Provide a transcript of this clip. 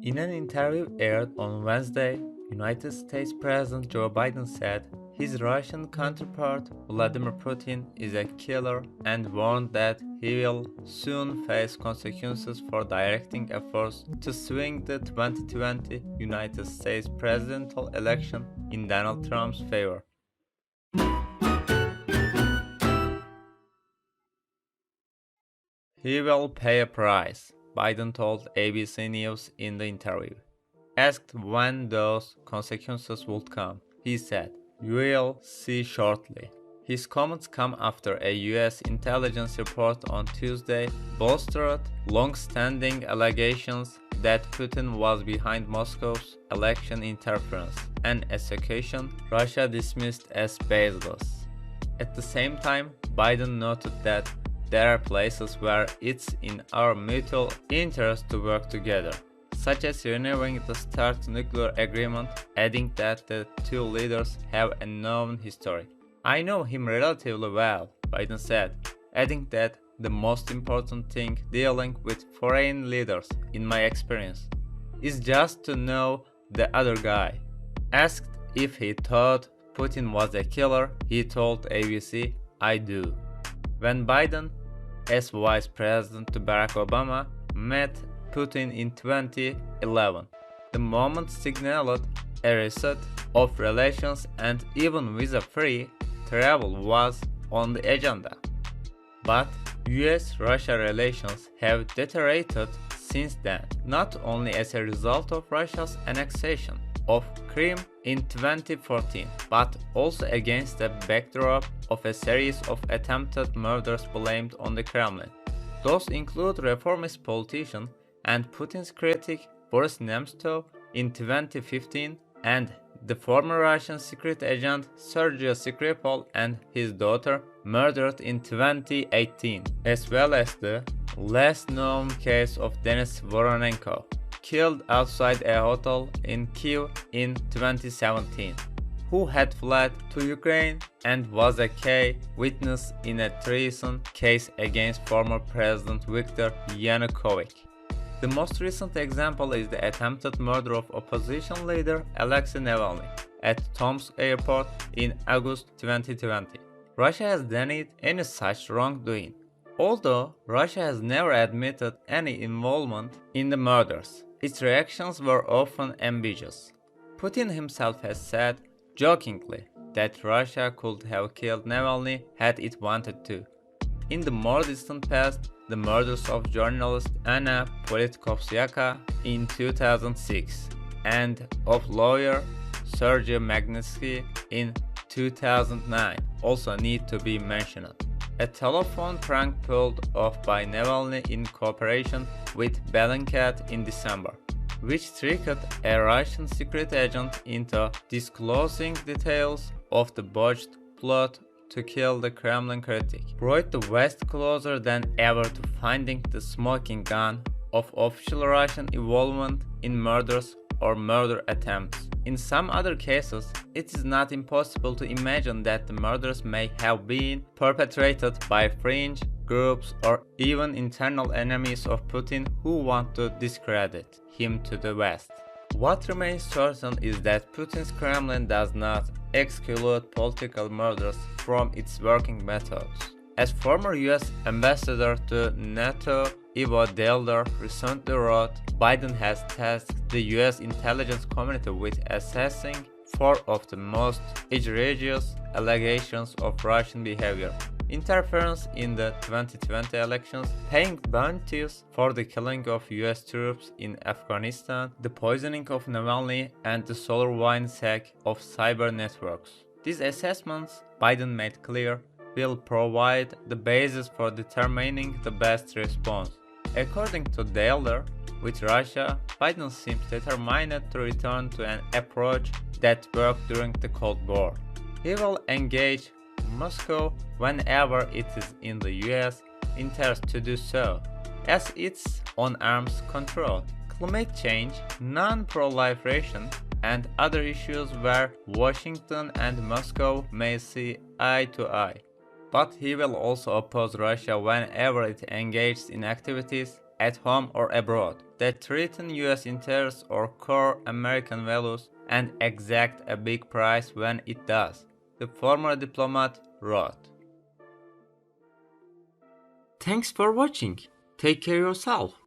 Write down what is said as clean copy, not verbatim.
In an interview aired on Wednesday, United States President Joe Biden said his Russian counterpart Vladimir Putin is a killer and warned that he will soon face consequences for directing efforts to swing the 2020 United States presidential election in Donald Trump's favor. He will pay a price, Biden told ABC News in the interview. Asked when those consequences would come, he said, "We'll see shortly." His comments come after a US intelligence report on Tuesday bolstered long-standing allegations that Putin was behind Moscow's election interference, an accusation Russia dismissed as baseless. At the same time, Biden noted that there are places where it's in our mutual interest to work together, such as renewing the START nuclear agreement, adding that the two leaders have a known history. "I know him relatively well," Biden said, adding that the most important thing dealing with foreign leaders, in my experience, is just to know the other guy. Asked if he thought Putin was a killer, he told ABC, "I do." When Biden, as vice president to Barack Obama, met Putin in 2011, the moment signaled a reset of relations and even visa-free travel was on the agenda. But US-Russia relations have deteriorated since then, not only as a result of Russia's annexation of Crimea in 2014, but also against the backdrop of a series of attempted murders blamed on the Kremlin. Those include reformist politician and Putin's critic Boris Nemtsov in 2015 and the former Russian secret agent Sergei Skripal and his daughter murdered in 2018, as well as the less known case of Denis Voronenko, killed outside a hotel in Kyiv in 2017, who had fled to Ukraine and was a key witness in a treason case against former President Viktor Yanukovych. The most recent example is the attempted murder of opposition leader Alexei Navalny at Tomsk airport in August 2020. Russia has denied any such wrongdoing, although Russia has never admitted any involvement in the murders. Its reactions were often ambiguous. Putin himself has said, jokingly, that Russia could have killed Navalny had it wanted to. In the more distant past, the murders of journalist Anna Politkovskaya in 2006 and of lawyer Sergei Magnitsky in 2009 also need to be mentioned. A telephone prank pulled off by Navalny in cooperation with Bellingcat in December, which tricked a Russian secret agent into disclosing details of the botched plot to kill the Kremlin critic, brought the West closer than ever to finding the smoking gun of official Russian involvement in murders or murder attempts. In some other cases, it is not impossible to imagine that the murders may have been perpetrated by fringe groups or even internal enemies of Putin who want to discredit him to the West. What remains certain is that Putin's Kremlin does not exclude political murders from its working methods. As former US ambassador to NATO Ivo Delder recently wrote, Biden has tasked the US intelligence community with assessing four of the most egregious allegations of Russian behavior: interference in the 2020 elections, paying bounties for the killing of US troops in Afghanistan, the poisoning of Navalny, and the SolarWinds hack of cyber networks. These assessments, Biden made clear, will provide the basis for determining the best response. According to Delder, with Russia, Biden seems determined to return to an approach that worked during the Cold War. He will engage Moscow whenever it is in the US interest to do so, as it's on arms control, climate change, non-proliferation, and other issues where Washington and Moscow may see eye to eye. But he will also oppose Russia whenever it engages in activities at home or abroad, that threaten US interests or core American values and exact a big price when it does, the former diplomat wrote. Thanks for watching. Take care of yourself.